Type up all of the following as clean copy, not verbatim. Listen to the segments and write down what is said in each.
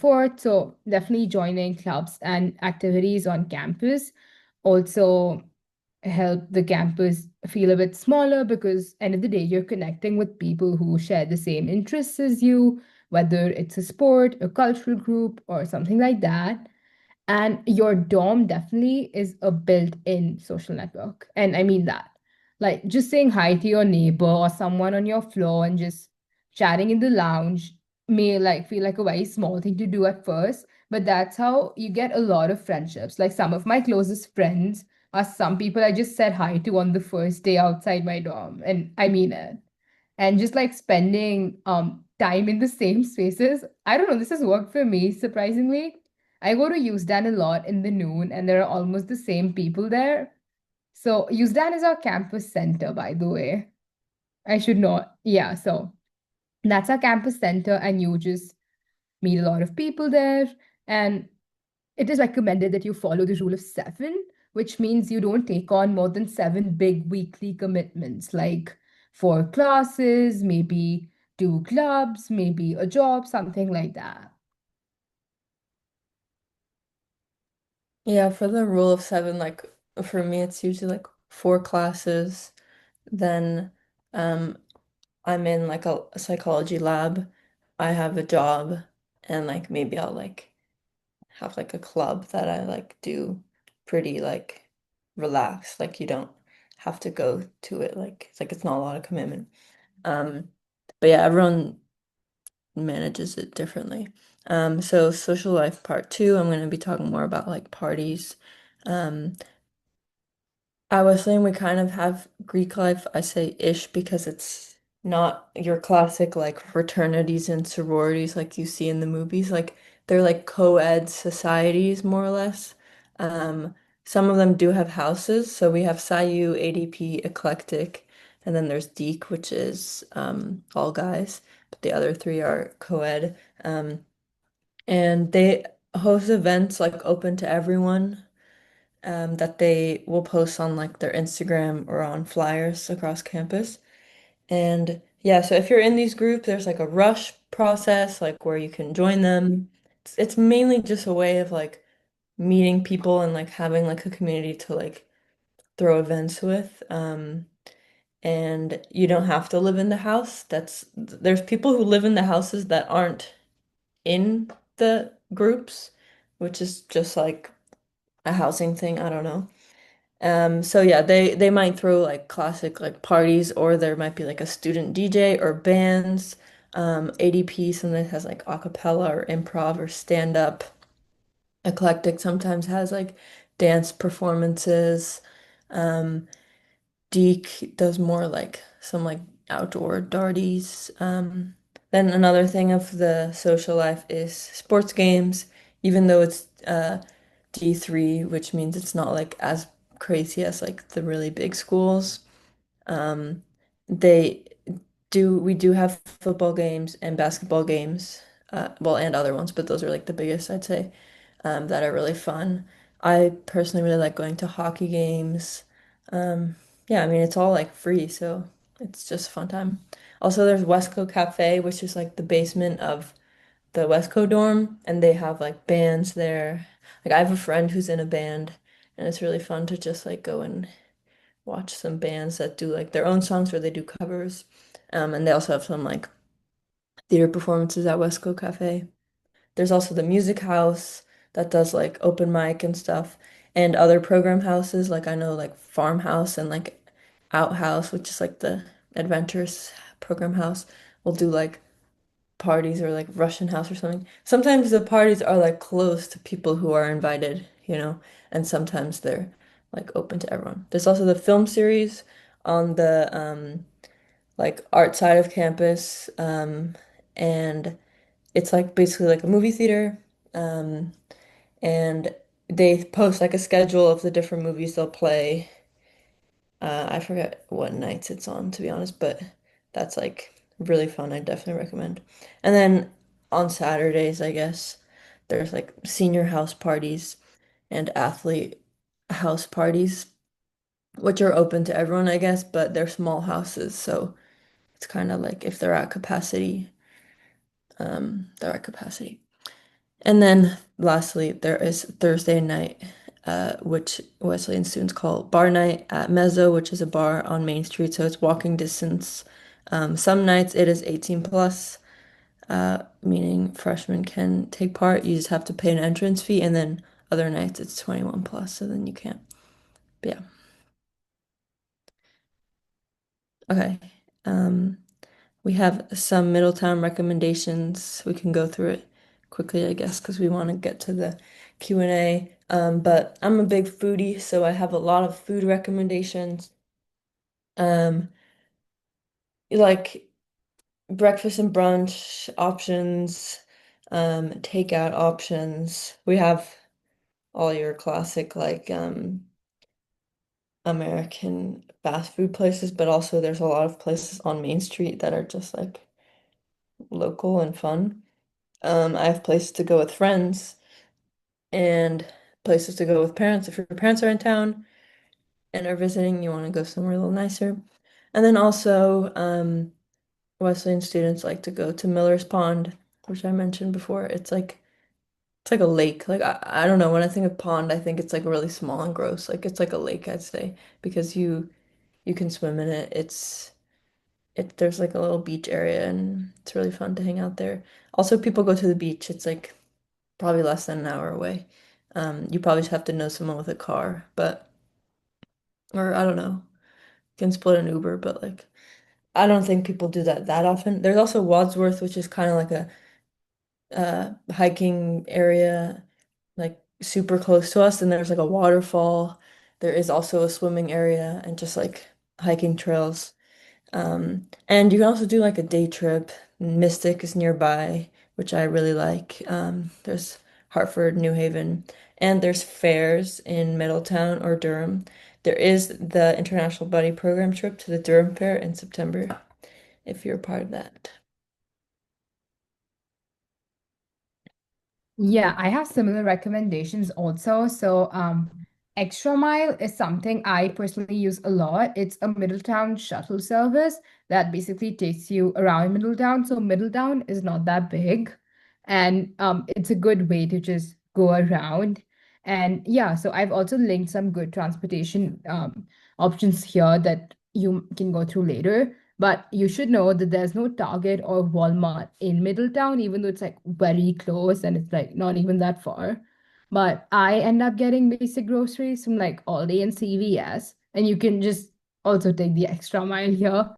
forth. So definitely joining clubs and activities on campus also help the campus feel a bit smaller because end of the day you're connecting with people who share the same interests as you, whether it's a sport, a cultural group, or something like that. And your dorm definitely is a built-in social network. And I mean that. Like just saying hi to your neighbor or someone on your floor and just chatting in the lounge may like feel like a very small thing to do at first, but that's how you get a lot of friendships. Like some of my closest friends are some people I just said hi to on the first day outside my dorm. And I mean it. And just like spending time in the same spaces. I don't know, this has worked for me surprisingly. I go to USDAN a lot in the noon and there are almost the same people there. So USDAN is our campus center, by the way. I should know. Yeah, so that's our campus center, and you just meet a lot of people there. And it is recommended that you follow the rule of seven, which means you don't take on more than seven big weekly commitments, like four classes, maybe two clubs, maybe a job, something like that. Yeah, for the rule of seven, like for me, it's usually like four classes. Then um, I'm in like a psychology lab. I have a job, and like maybe I'll like have like a club that I like do pretty like relaxed. Like you don't have to go to it. Like it's not a lot of commitment. Um, but yeah, everyone manages it differently. So social life part two, I'm going to be talking more about like parties. Um, I was saying we kind of have Greek life. I say ish because it's not your classic like fraternities and sororities like you see in the movies. Like they're like co-ed societies more or less. Um, some of them do have houses. So we have SIU, ADP, Eclectic, and then there's Deke, which is all guys, but the other three are co-ed. And they host events like open to everyone that they will post on like their Instagram or on flyers across campus. And yeah, so if you're in these groups, there's like a rush process, like where you can join them. It's mainly just a way of like meeting people and like having like a community to like throw events with. And you don't have to live in the house. There's people who live in the houses that aren't in the groups, which is just like a housing thing. I don't know. So yeah, they might throw like classic like parties, or there might be like a student DJ or bands. ADP sometimes has like a cappella or improv or stand up. Eclectic sometimes has like dance performances. Um, Deke does more like some like outdoor darties. Then another thing of the social life is sports games, even though it's D3, which means it's not like as crazy as like the really big schools. Um, they we do have football games and basketball games, well, and other ones, but those are like the biggest, I'd say, that are really fun. I personally really like going to hockey games. Yeah, I mean, it's all like free, so it's just a fun time. Also, there's Westco Cafe, which is like the basement of the Westco dorm, and they have like bands there. Like, I have a friend who's in a band, and it's really fun to just like go and watch some bands that do like their own songs or they do covers. And they also have some like theater performances at Westco Cafe. There's also the music house that does like open mic and stuff, and other program houses. Like I know like Farmhouse and like Outhouse, which is like the adventurous program house, will do like parties, or like Russian house or something. Sometimes the parties are like closed to people who are invited, and sometimes they're like open to everyone. There's also the film series on the like art side of campus, and it's like basically like a movie theater, um, and they post like a schedule of the different movies they'll play. I forget what nights it's on, to be honest, but that's like really fun. I definitely recommend. And then on Saturdays, I guess, there's like senior house parties and athlete house parties, which are open to everyone, I guess, but they're small houses, so it's kind of like if they're at capacity, they're at capacity. And then lastly, there is Thursday night, which Wesleyan students call bar night at Mezzo, which is a bar on Main Street, so it's walking distance. Some nights it is 18 plus, meaning freshmen can take part. You just have to pay an entrance fee, and then other nights it's 21 plus, so then you can't. But yeah. Okay. Um, we have some Middletown recommendations. We can go through it quickly, I guess, because we want to get to the Q&A. But I'm a big foodie, so I have a lot of food recommendations. Um, like breakfast and brunch options, takeout options. We have all your classic like American fast food places, but also there's a lot of places on Main Street that are just like local and fun. I have places to go with friends and places to go with parents. If your parents are in town and are visiting, you want to go somewhere a little nicer. And then also, Wesleyan students like to go to Miller's Pond, which I mentioned before. It's like a lake. Like I don't know, when I think of pond, I think it's like really small and gross. Like it's like a lake, I'd say, because you can swim in it. There's like a little beach area and it's really fun to hang out there. Also, people go to the beach. It's like probably less than an hour away. You probably just have to know someone with a car, but or I don't know, you can split an Uber, but like I don't think people do that often. There's also Wadsworth, which is kind of like a hiking area, like super close to us, and there's like a waterfall. There is also a swimming area and just like hiking trails. And you can also do like a day trip. Mystic is nearby, which I really like. There's Hartford, New Haven, and there's fairs in Middletown or Durham. There is the International Buddy Program trip to the Durham Fair in September, if you're a part of that. Yeah, I have similar recommendations also. So, Extra Mile is something I personally use a lot. It's a Middletown shuttle service that basically takes you around Middletown. So, Middletown is not that big, and it's a good way to just go around. And yeah, so I've also linked some good transportation options here that you can go through later. But you should know that there's no Target or Walmart in Middletown, even though it's like very close and it's like not even that far. But I end up getting basic groceries from like Aldi and CVS, and you can just also take the extra mile here.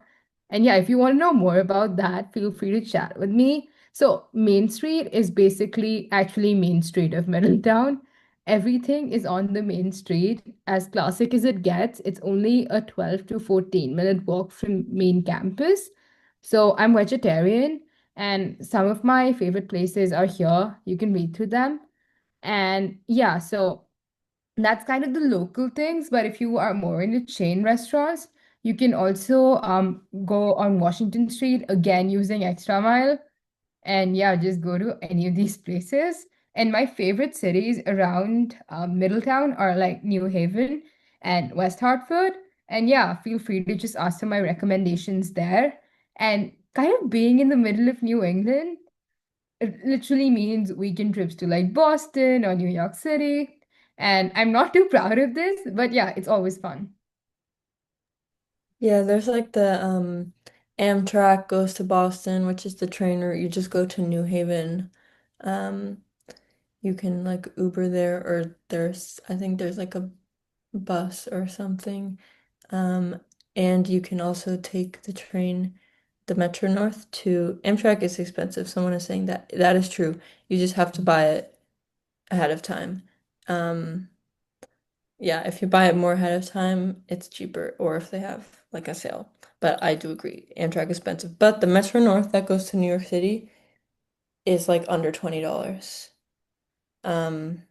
And yeah, if you want to know more about that, feel free to chat with me. So, Main Street is basically actually Main Street of Middletown. Everything is on the main street. As classic as it gets, it's only a 12 to 14-minute walk from main campus. So I'm vegetarian, and some of my favorite places are here. You can read through them. And yeah, so that's kind of the local things. But if you are more into chain restaurants, you can also go on Washington Street again using Extra Mile and yeah, just go to any of these places. And my favorite cities around Middletown are like New Haven and West Hartford. And yeah, feel free to just ask for my recommendations there. And kind of being in the middle of New England, it literally means weekend trips to like Boston or New York City. And I'm not too proud of this, but yeah, it's always fun. Yeah, there's like the Amtrak goes to Boston, which is the train route. You just go to New Haven. Um, you can like Uber there, or I think there's like a bus or something. Um, and you can also take the train, the Metro North to Amtrak is expensive. Someone is saying that that is true. You just have to buy it ahead of time. Um, yeah, if you buy it more ahead of time, it's cheaper, or if they have like a sale. But I do agree, Amtrak is expensive. But the Metro North that goes to New York City is like under $20. Um,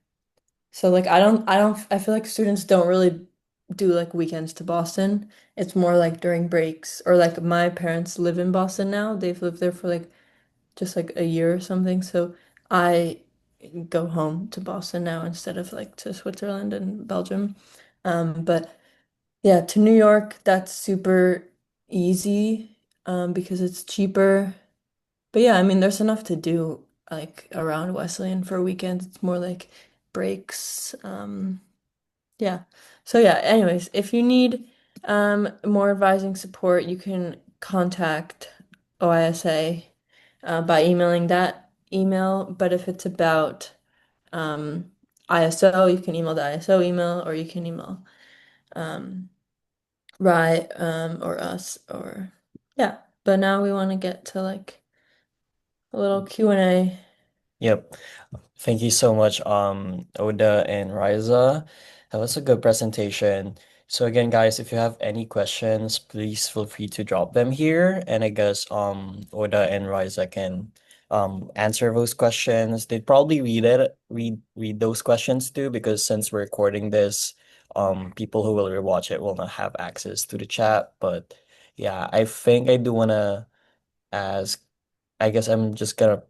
so like I feel like students don't really do like weekends to Boston. It's more like during breaks or like my parents live in Boston now. They've lived there for like just like a year or something. So I go home to Boston now instead of like to Switzerland and Belgium. But yeah, to New York, that's super easy because it's cheaper. But yeah, I mean, there's enough to do. like around Wesleyan for weekends. It's more like breaks. Yeah. So yeah, anyways, if you need more advising support, you can contact OISA by emailing that email. But if it's about um ISO, you can email the ISO email or you can email um Rye or us or yeah. But now we want to get to like a little Q&A. Yep. Thank you so much, Oda and Riza. That was a good presentation. So again, guys, if you have any questions, please feel free to drop them here. And I guess Oda and Riza can answer those questions. They'd probably read those questions too, because since we're recording this, people who will rewatch it will not have access to the chat. But yeah, I think I do wanna ask, I guess I'm just gonna,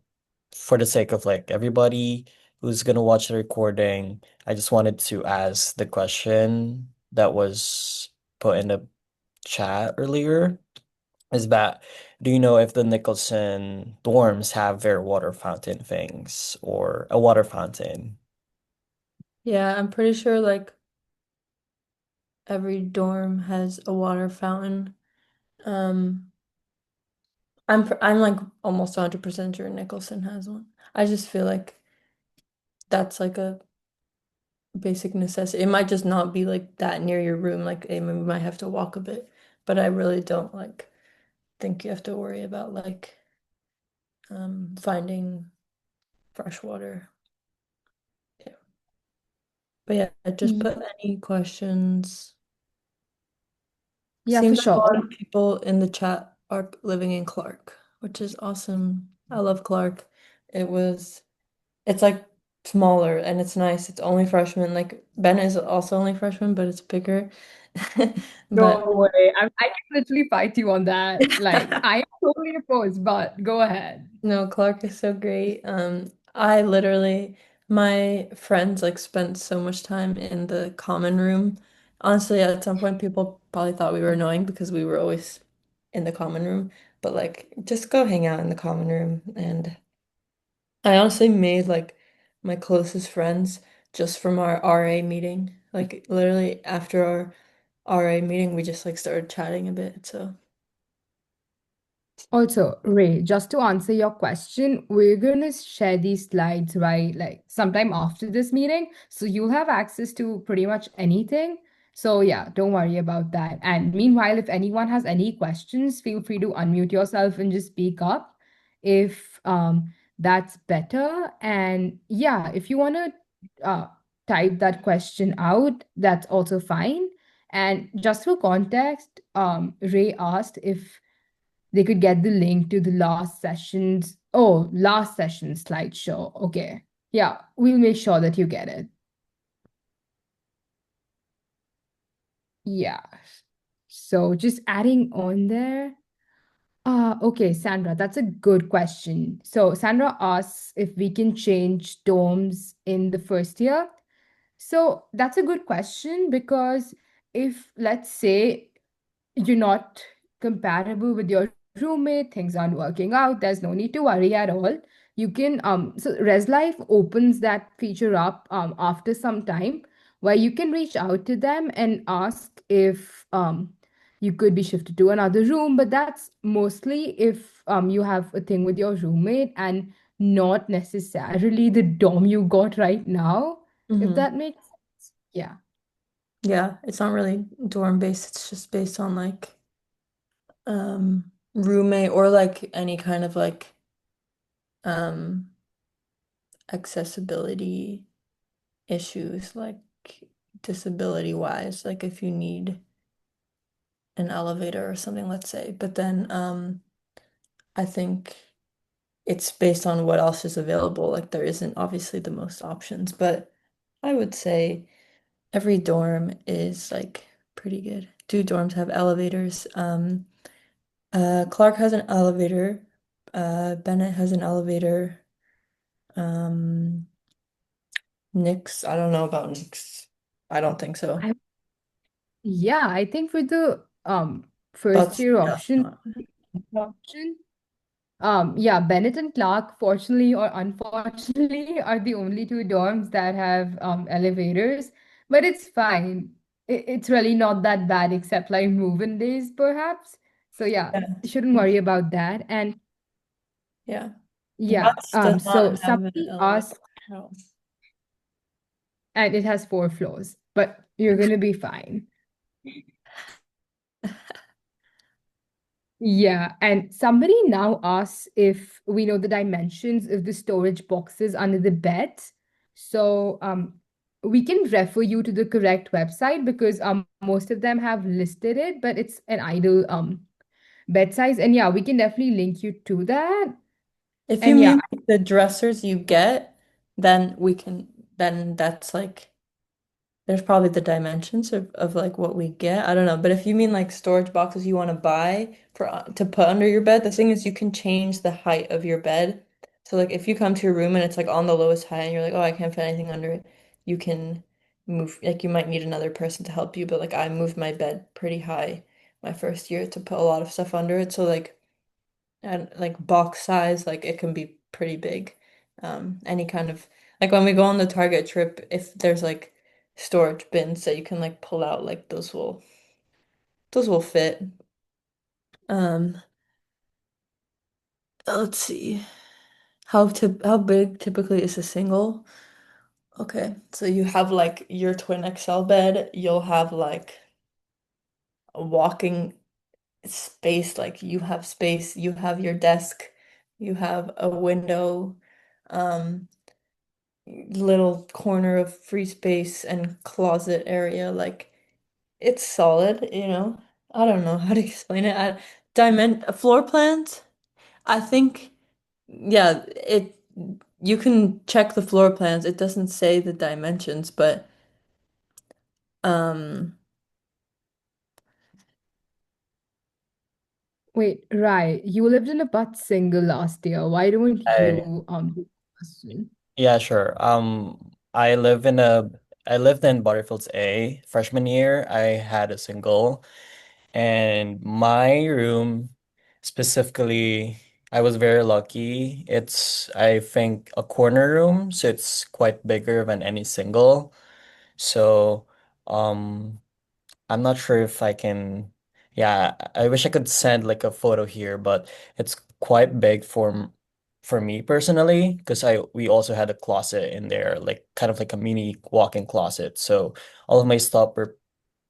for the sake of like everybody who's gonna watch the recording, I just wanted to ask the question that was put in the chat earlier. Is that, do you know if the Nicholson dorms have their water fountain things or a water fountain? Yeah, I'm pretty sure like every dorm has a water fountain. Um, I'm like almost 100% sure Nicholson has one. I just feel like that's like a basic necessity. It might just not be like that near your room. Like we might have to walk a bit, but I really don't like think you have to worry about like finding fresh water. Yeah. But yeah, just Y- put any questions. Yeah, for Seems like a sure. lot of people in the chat are living in Clark, which is awesome. I love Clark. It was It's like smaller and it's nice. It's only freshmen. Like Ben is also only freshman, but it's bigger. No But way. I can literally fight you on that. Like, I am totally opposed, but go ahead. no, Clark is so great. I literally, my friends like spent so much time in the common room. Honestly, at some point, people probably thought we were annoying because we were always in the common room. But like, just go hang out in the common room. And I honestly made like my closest friends just from our RA meeting. Like literally after our RA meeting, we just like started chatting a bit. So, Also, Ray, just to answer your question, we're going to share these slides right like sometime after this meeting. So you'll have access to pretty much anything. So yeah, don't worry about that. And meanwhile, if anyone has any questions, feel free to unmute yourself and just speak up if that's better. And yeah, if you want to type that question out, that's also fine. And just for context, Ray asked if they could get the link to the last session slideshow. Okay. Yeah, we'll make sure that you get it. Yeah. So just adding on there. Okay, Sandra, that's a good question. So Sandra asks if we can change dorms in the first year. So that's a good question because if, let's say, you're not compatible with your roommate, things aren't working out, there's no need to worry at all. You can so ResLife opens that feature up after some time where you can reach out to them and ask if you could be shifted to another room, but that's mostly if you have a thing with your roommate and not necessarily the dorm you got right now, if hmm that makes sense. Yeah. yeah, it's not really dorm based. It's just based on like roommate or like any kind of like um accessibility issues, like disability wise, like if you need an elevator or something, let's say. But then I think it's based on what else is available. Like there isn't obviously the most options, but I would say every dorm is like pretty good. Two dorms have elevators. Clark has an elevator. Bennett has an elevator. Um, Nick's, I don't know about Nick's. I don't think so. I Yeah, I think for the first But year yeah, option, not. option. Yeah, Bennett and Clark, fortunately or unfortunately, are the only two dorms that have elevators, but it's fine. It's really not that bad, except like move-in days, perhaps. So yeah, Yeah. shouldn't worry about that. And Yeah. yeah, Butts does not so have an somebody elevator asked, house. and it has 4 floors, but you're gonna be fine. Yeah, and somebody now asks if we know the dimensions of the storage boxes under the bed. So we can refer you to the correct website because most of them have listed it, but it's an idle bed size. And yeah, we can definitely link you to that. If you And yeah, mean like the dressers you get, then then that's like, there's probably the dimensions of like what we get. I don't know. But if you mean like storage boxes you want to buy for to put under your bed, the thing is you can change the height of your bed. So like if you come to your room and it's like on the lowest height and you're like, oh, I can't fit anything under it, you can move, like you might need another person to help you, but like I moved my bed pretty high my first year to put a lot of stuff under it. So like, and like box size, like it can be pretty big. Any kind of, like when we go on the Target trip, if there's like storage bins that you can like pull out, like those will fit. Um, let's see. How big typically is a single? Okay, so you have like your twin XL bed, you'll have like a walking space, like you have space, you have your desk, you have a window. Um, little corner of free space and closet area. Like it's solid, you know. I don't know how to explain it. Floor plans, I think, yeah, it you can check the floor plans. It doesn't say the dimensions, but um wait, right. You lived in a butt single last year. Why don't I you do the question? Yeah, sure. I lived in Butterfields A freshman year. I had a single, and my room specifically, I was very lucky. It's, I think, a corner room, so it's quite bigger than any single. So, um, I'm not sure if I can. Yeah, I wish I could send like a photo here, but it's quite big for me personally because I we also had a closet in there, like kind of like a mini walk-in closet. So all of my stuff were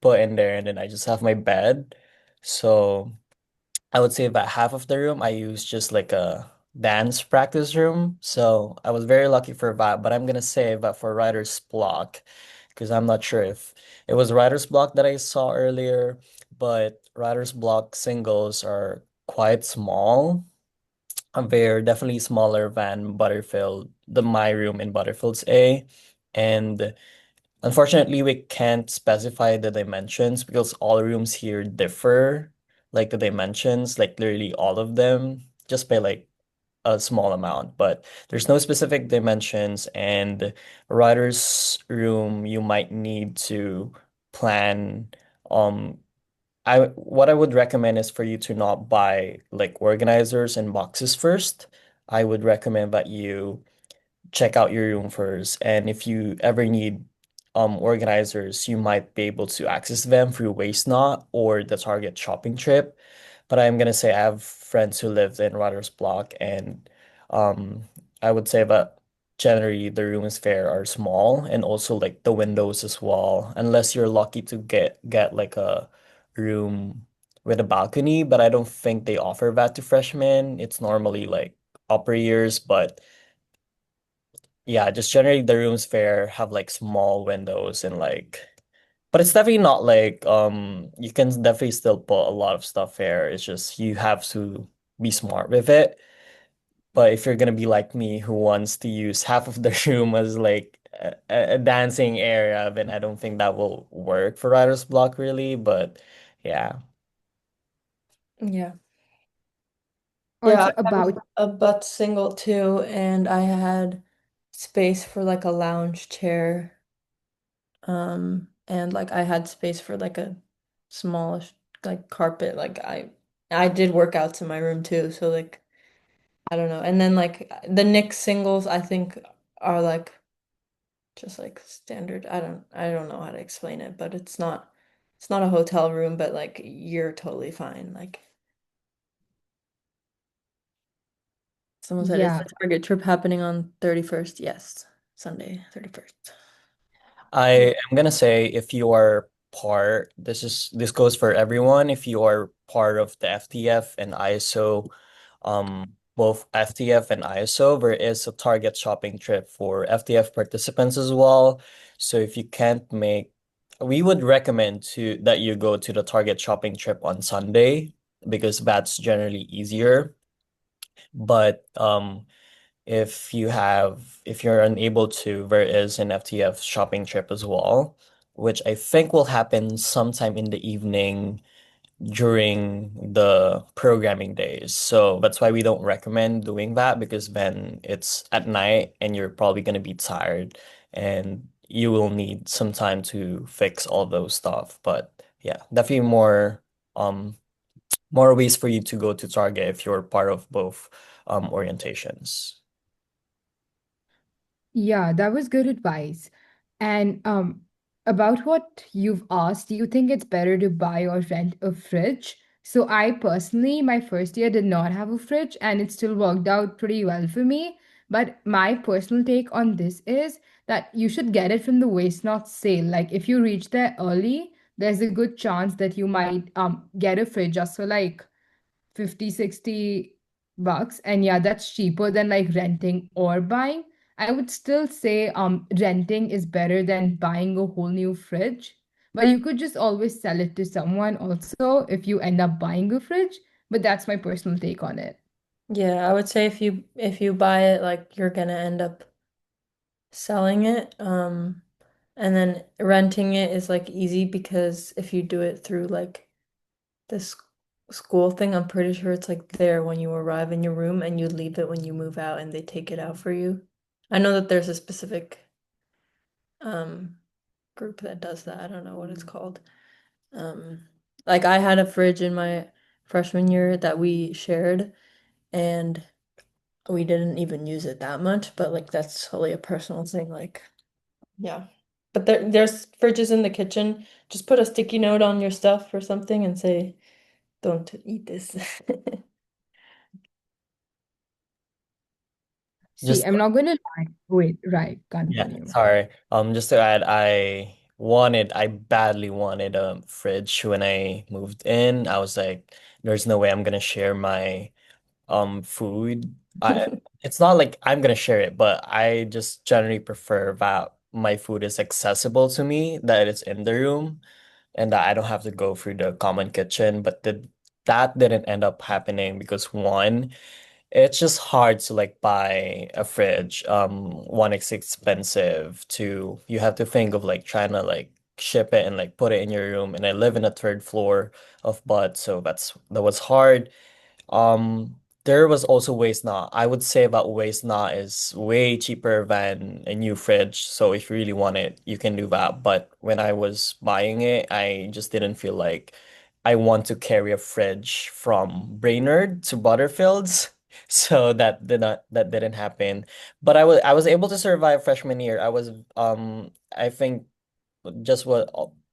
put in there, and then I just have my bed. So I would say about half of the room I use just like a dance practice room. So I was very lucky for that. But I'm gonna say that for writer's block, because I'm not sure if it was writer's block that I saw earlier, but writer's block singles are quite small. They're definitely smaller than Butterfield, the my room in Butterfield's A. And unfortunately, we can't specify the dimensions because all rooms here differ, like the dimensions, like literally all of them, just by like a small amount. But there's no specific dimensions, and a writer's room, you might need to plan. Um, what I would recommend is for you to not buy like organizers and boxes first. I would recommend that you check out your room first. And if you ever need organizers, you might be able to access them through WasteNot or the Target shopping trip. But I'm gonna say I have friends who live in Writer's Block, and um I would say that generally the rooms there are small, and also like the windows as well, unless you're lucky to get like a room with a balcony, but I don't think they offer that to freshmen. It's normally like upper years, but yeah, just generally the rooms there have like small windows and like, but it's definitely not like you can definitely still put a lot of stuff there. It's just you have to be smart with it. But if you're gonna be like me who wants to use half of the room as like a dancing area, then I don't think that will work for writer's block really. But yeah. yeah. Yeah, Also I have about a butt single too, and I had space for like a lounge chair. And like I had space for like a smallish like carpet. Like I did work outs in my room too, so like I don't know. And then like the Knicks singles I think are like just like standard. I don't know how to explain it, but it's not a hotel room, but like you're totally fine. Like someone said, is Yeah, the Target trip happening on 31st? Yes, Sunday, 31st. I am gonna say if you are part, this goes for everyone. If you are part of the FTF and ISO, both FTF and ISO, there is a Target shopping trip for FTF participants as well. So if you can't make, we would recommend to that you go to the Target shopping trip on Sunday because that's generally easier. But if you're unable to, there is an FTF shopping trip as well, which I think will happen sometime in the evening during the programming days. So that's why we don't recommend doing that because then it's at night and you're probably going to be tired and you will need some time to fix all those stuff. But yeah, definitely more ways for you to go to Target if you're part of both orientations. yeah, that was good advice. And about what you've asked, do you think it's better to buy or rent a fridge? So I personally, my first year did not have a fridge and it still worked out pretty well for me. But my personal take on this is that you should get it from the waste not sale. Like if you reach there early, there's a good chance that you might get a fridge just for like 50, 60 bucks. And yeah, that's cheaper than like renting or buying. I would still say renting is better than buying a whole new fridge, but you could just always sell it to someone also if you end up buying a fridge. But that's my personal take on it. Yeah, I would say if you buy it, like you're gonna end up selling it. And then renting it is like easy because if you do it through like this school thing, I'm pretty sure it's like there when you arrive in your room and you leave it when you move out and they take it out for you. I know that there's a specific um group that does that. I don't know what it's called. Um like I had a fridge in my freshman year that we shared and we didn't even use it that much, but like that's totally a personal thing. Like, yeah. But there's fridges in the kitchen. Just put a sticky note on your stuff or something and say, don't eat this. See, Just I'm not going to lie. Wait, right, Yeah, continue. sorry. Just to add, I badly wanted a fridge when I moved in. I was like, there's no way I'm gonna share my food. It's not like I'm gonna share it, but I just generally prefer that my food is accessible to me, that it's in the room, and that I don't have to go through the common kitchen. But that didn't end up happening because one, it's just hard to like buy a fridge. One, it's expensive. Two, you have to think of like trying to like ship it and like put it in your room. And I live in a third floor of Bud, so that was hard. There was also Waste Not. I would say about Waste Not is way cheaper than a new fridge. So if you really want it, you can do that. But when I was buying it, I just didn't feel like I want to carry a fridge from Brainerd to Butterfields. So that didn't happen. But I was able to survive freshman year. I think just what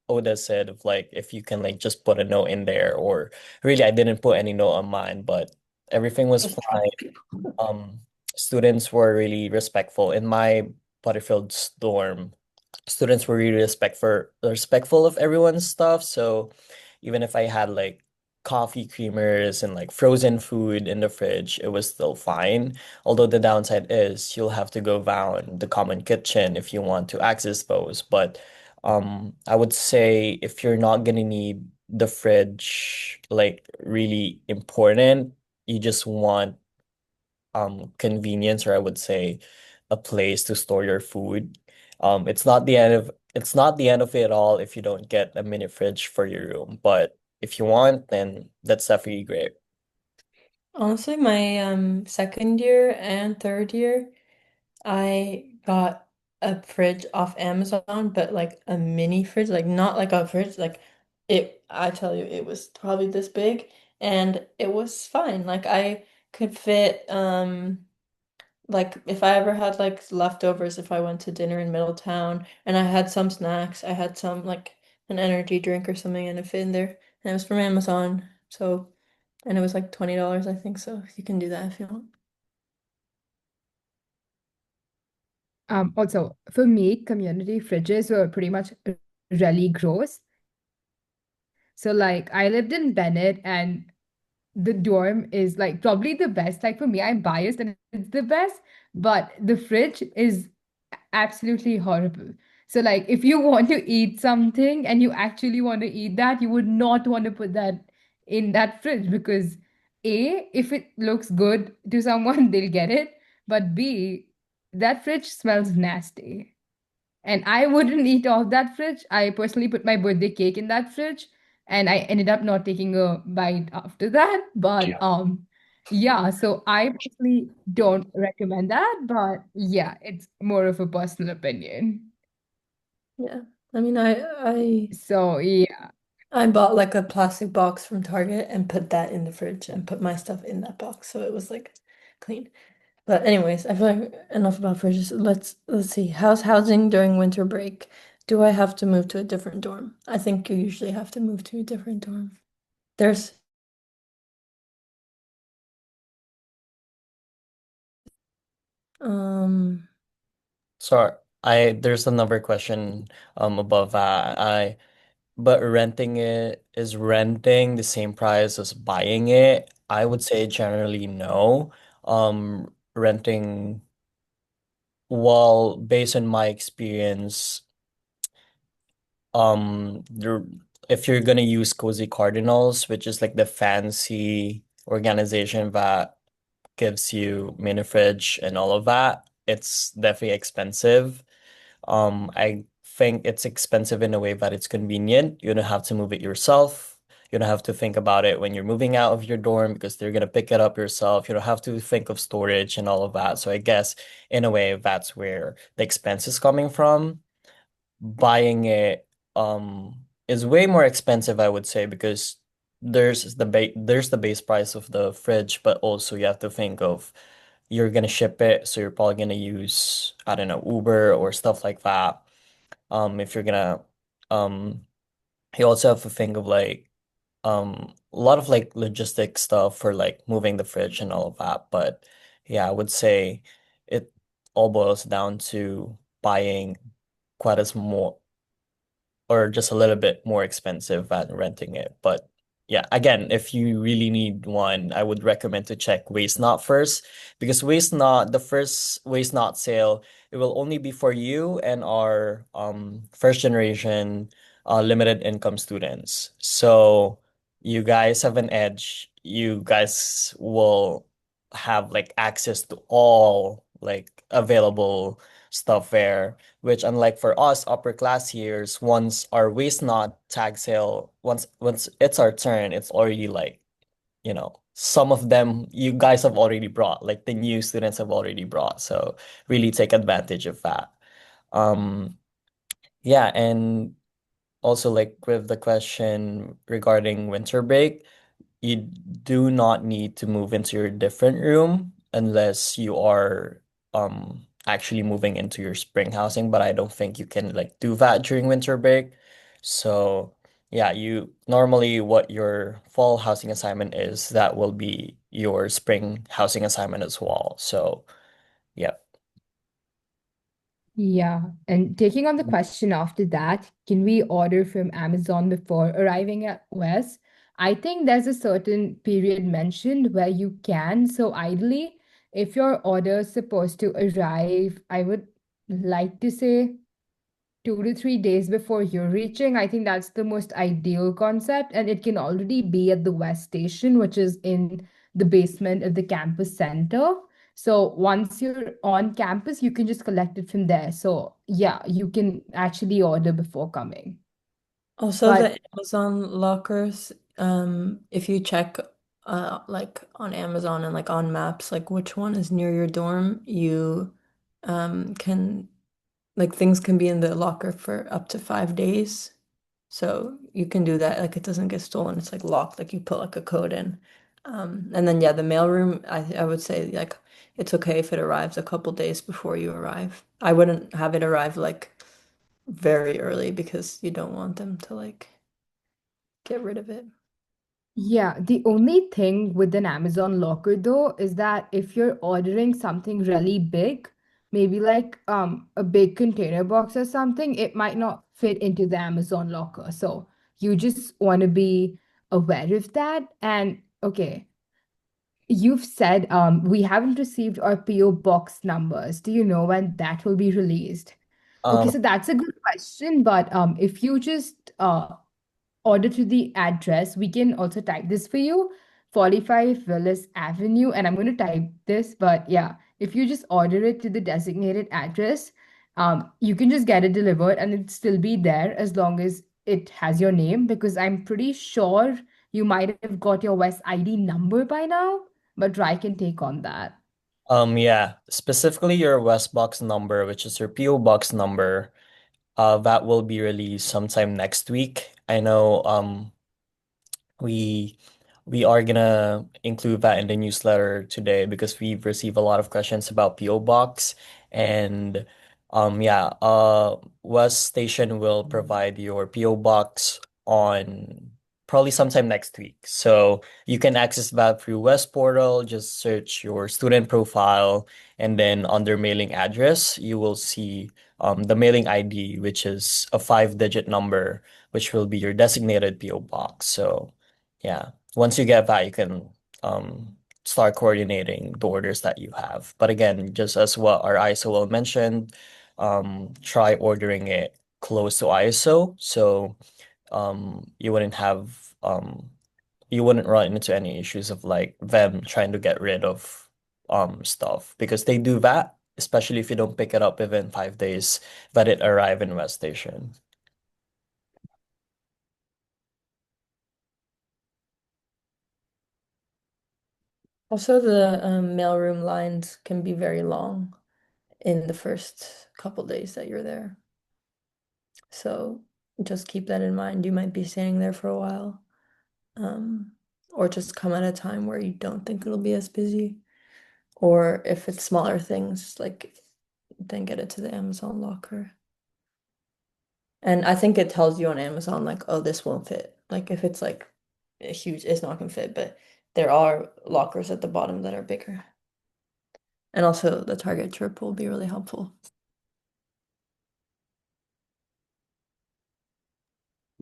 Oda said of like if you can like just put a note in there or really I didn't put any note on mine, but everything was Just trust fine. people. Um, Students were really respectful. In my Butterfield dorm, students were really respectful of everyone's stuff. So even if I had like coffee creamers and like frozen food in the fridge, it was still fine. Although the downside is you'll have to go down the common kitchen if you want to access those. But I would say if you're not gonna need the fridge like really important, you just want convenience, or I would say a place to store your food. It's not the end of it all if you don't get a mini fridge for your room, but if you want, then that's definitely great. Honestly, my second year and third year, I got a fridge off Amazon, but like a mini fridge, like not like a fridge, like I tell you, it was probably this big and it was fine. Like could fit like if I ever had like leftovers, if I went to dinner in Middletown and I had some snacks, I had some like an energy drink or something and it fit in there. And it was from Amazon. So and it was like $20, I think, so you can do that if you want. Also, for me, community fridges were pretty much really gross. So, like, I lived in Bennett, and the dorm is like probably the best. Like, for me, I'm biased and it's the best, but the fridge is absolutely horrible. So, like, if you want to eat something and you actually want to eat that, you would not want to put that in that fridge because A, if it looks good to someone, they'll get it. But B, that fridge smells nasty. And I wouldn't eat off that fridge. I personally put my birthday cake in that fridge and I ended up not taking a bite after that. But Yeah. yeah, so I personally don't recommend that, but yeah, it's more of a personal opinion. Yeah. I mean, So yeah. I bought like a plastic box from Target and put that in the fridge and put my stuff in that box, so it was like clean. But anyways, I feel like enough about fridges. Let's see. How's housing during winter break? Do I have to move to a different dorm? I think you usually have to move to a different dorm. There's um So there's another question above that. But renting it is renting the same price as buying it? I would say generally no. Renting, well, based on my experience, there, if you're gonna use Cozy Cardinals, which is like the fancy organization that gives you mini fridge and all of that, it's definitely expensive. I think it's expensive in a way that it's convenient. You don't have to move it yourself. You don't have to think about it when you're moving out of your dorm because they're gonna pick it up yourself. You don't have to think of storage and all of that. So I guess in a way that's where the expense is coming from. Buying it is way more expensive, I would say, because there's the base price of the fridge, but also you have to think of you're gonna ship it, so you're probably gonna use, I don't know, Uber or stuff like that. If you're gonna um you also have to think of like a lot of like logistic stuff for like moving the fridge and all of that. But yeah, I would say it all boils down to buying quite as more or just a little bit more expensive than renting it. But yeah, again, if you really need one, I would recommend to check Waste Not first because Waste Not, the first Waste Not sale, it will only be for you and our first generation limited income students. So you guys have an edge. You guys will have like access to all like available stuff there, which unlike for us upper class years, once our waste not tag sale, once it's our turn, it's already like, some of them you guys have already brought, like the new students have already brought. So really take advantage of that. Um, yeah, and also like with the question regarding winter break, you do not need to move into your different room unless you are actually moving into your spring housing, but I don't think you can like do that during winter break. So yeah, you normally what your fall housing assignment is, that will be your spring housing assignment as well. So yeah. Yeah. And taking on the question after that, can we order from Amazon before arriving at West? I think there's a certain period mentioned where you can. So ideally, if your order is supposed to arrive, I would like to say 2 to 3 days before you're reaching. I think that's the most ideal concept. And it can already be at the West Station, which is in the basement of the campus center. So once you're on campus, you can just collect it from there. So yeah, you can actually order before coming. Also But the Amazon lockers, if you check like on Amazon and like on maps, like which one is near your dorm, you can like things can be in the locker for up to 5 days. So you can do that. Like it doesn't get stolen. It's like locked, like you put like a code in. And then yeah, the mailroom, I would say like it's okay if it arrives a couple days before you arrive. I wouldn't have it arrive like very early because you don't want them to like get rid of it. Yeah, the only thing with an Amazon locker though is that if you're ordering something really big, maybe like a big container box or something, it might not fit into the Amazon locker. So you just want to be aware of that. And okay, you've said we haven't received our PO box numbers. Do you know when that will be released? Okay, Um, so that's a good question, but if you just order to the address, we can also type this for you, 45 Willis Avenue. And I'm going to type this, but yeah, if you just order it to the designated address, you can just get it delivered and it'll still be there as long as it has your name, because I'm pretty sure you might have got your West ID number by now, but Rye can take on that. yeah, specifically your West Box number, which is your PO Box number, that will be released sometime next week. I know, we we are gonna include that in the newsletter today because we've received a lot of questions about PO Box and yeah, West Station will provide your PO Box on probably sometime next week. So you can access that through West Portal, just search your student profile and then under mailing address, you will see the mailing ID, which is a 5-digit number, which will be your designated PO Box. So yeah. Once you get that, you can start coordinating the orders that you have. But again, just as what our ISO mentioned, try ordering it close to ISO so you wouldn't have you wouldn't run into any issues of like them trying to get rid of stuff because they do that, especially if you don't pick it up within 5 days that it arrive in West Station. Also, the mailroom lines can be very long in the first couple days that you're there. So just keep that in mind. You might be staying there for a while. Um, or just come at a time where you don't think it'll be as busy. Or if it's smaller things, like then get it to the Amazon locker. And I think it tells you on Amazon, like, oh, this won't fit. Like if it's like a huge, it's not gonna fit, but there are lockers at the bottom that are bigger. And also the Target trip will be really helpful.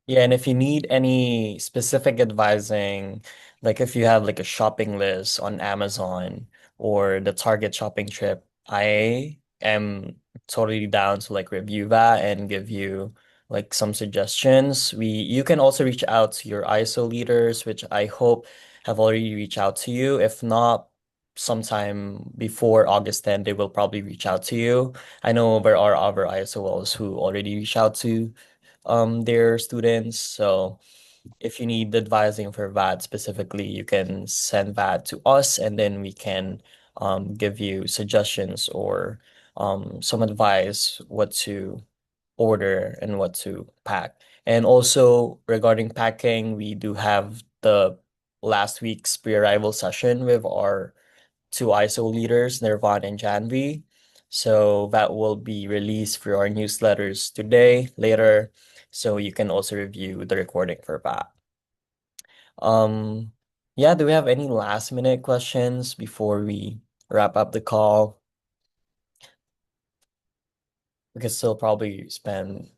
Yeah, and if you need any specific advising, like if you have like a shopping list on Amazon or the Target shopping trip, I am totally down to like review that and give you like some suggestions. You can also reach out to your ISO leaders, which I hope have already reached out to you. If not, sometime before August 10, they will probably reach out to you. I know there are other ISOLs who already reached out to their students. So if you need advising for that specifically, you can send that to us and then we can give you suggestions or some advice what to order and what to pack. And also regarding packing, we do have the last week's pre-arrival session with our two ISO leaders, Nirvan and Janvi. So that will be released for our newsletters today, later. So you can also review the recording for that. Um, yeah, do we have any last minute questions before we wrap up the call? We could still probably spend,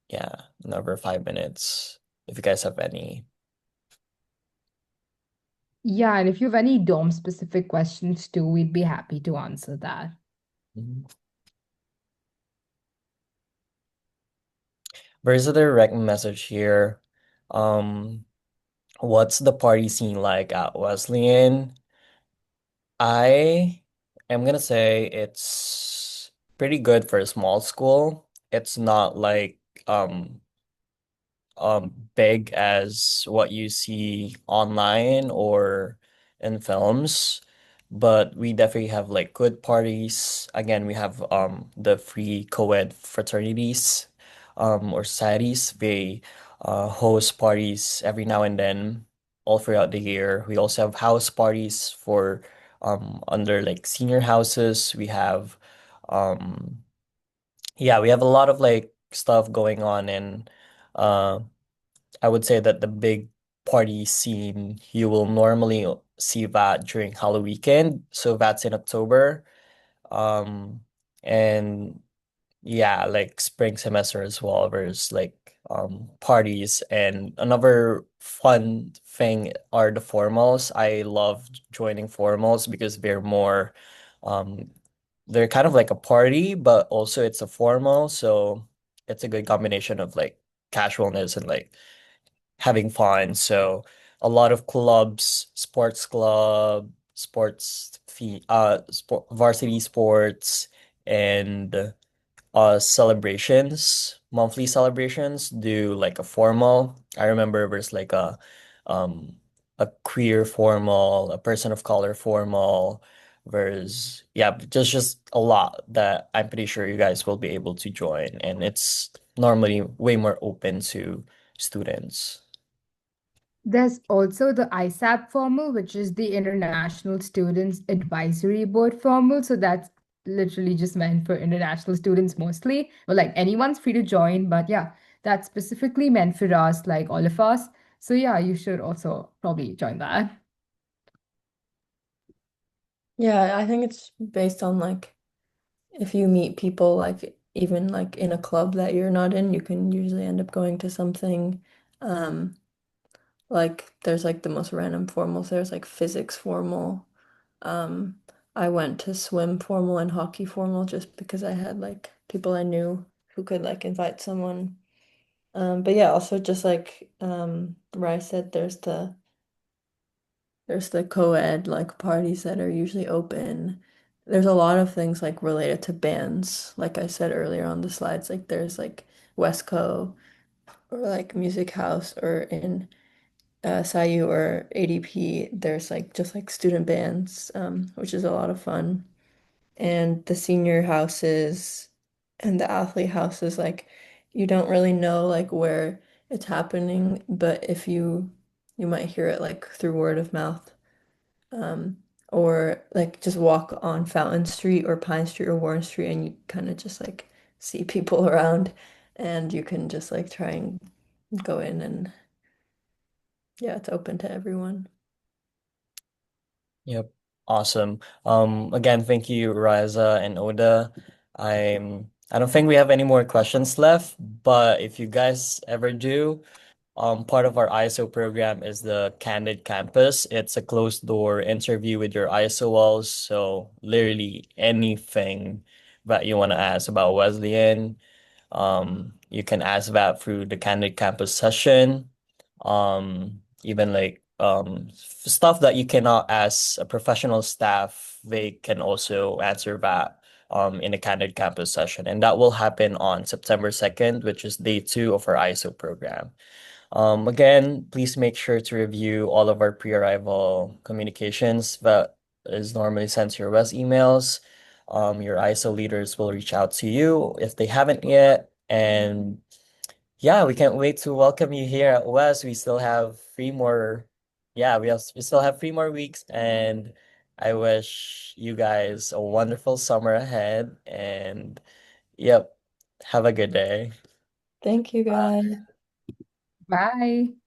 yeah, another 5 minutes if you guys have any. Yeah, and if you have any DOM specific questions too, we'd be happy to answer that. Mhm. There's a direct message here. Um, what's the party scene like at Wesleyan? I am gonna say it's pretty good for a small school. It's not like big as what you see online or in films, but we definitely have like good parties. Again, we have the free co-ed fraternities or societies. They host parties every now and then. all throughout the year. We also have house parties for under like senior houses. We have um yeah, we have a lot of like stuff going on, and uh I would say that the big party scene, you will normally see that during Halloween weekend. So that's in October. Um, and yeah, like spring semester as well. There's like parties, and another fun thing are the formals. I love joining formals because um they're kind of like a party, but also it's a formal, so it's a good combination of like casualness and like having fun. So a lot of clubs, sports club, varsity sports, and celebrations, monthly celebrations do like a formal. I remember there's like um a queer formal, a person of color formal. There's yeah, just a lot that I'm pretty sure you guys will be able to join, and it's normally way more open to students. There's also the ISAB formal, which is the International Students Advisory Board formal. So that's literally just meant for international students mostly. Or like anyone's free to join, but yeah, that's specifically meant for us, like all of us. So yeah, you should also probably join that. Yeah, I think it's based on like if you meet people like even like in a club that you're not in, you can usually end up going to something. Um, like there's like the most random formals. There's like physics formal. Um, I went to swim formal and hockey formal just because I had like people I knew who could like invite someone. But yeah, also just like Rai said, there's the co-ed like parties that are usually open. There's a lot of things like related to bands. Like I said earlier on the slides, like there's like Westco or like Music House or in SIU or ADP, there's like just like student bands, which is a lot of fun. And the senior houses and the athlete houses, like you don't really know like where it's happening, but if you might hear it like through word of mouth. Um, or like just walk on Fountain Street or Pine Street or Warren Street and you kind of just like see people around and you can just like try and go in and yeah, it's open to everyone. Yep. Awesome. Again, thank you, Riza and Oda. I don't think we have any more questions left, but if you guys ever do, part of our ISO program is the Candid Campus. It's a closed door interview with your ISOLs. So literally anything that you want to ask about Wesleyan, you can ask that through the Candid Campus session. Even like stuff that you cannot ask a professional staff, they can also answer that in a Candid Campus session. And that will happen on September 2nd, which is day two of our ISO program. Again, please make sure to review all of our pre-arrival communications that is normally sent to your Wes emails. Your ISO leaders will reach out to you if they haven't yet. And yeah, we can't wait to welcome you here at Wes. We still have we still have 3 more weeks, and I wish you guys a wonderful summer ahead. And yep, have a good day. Thank you guys. Bye.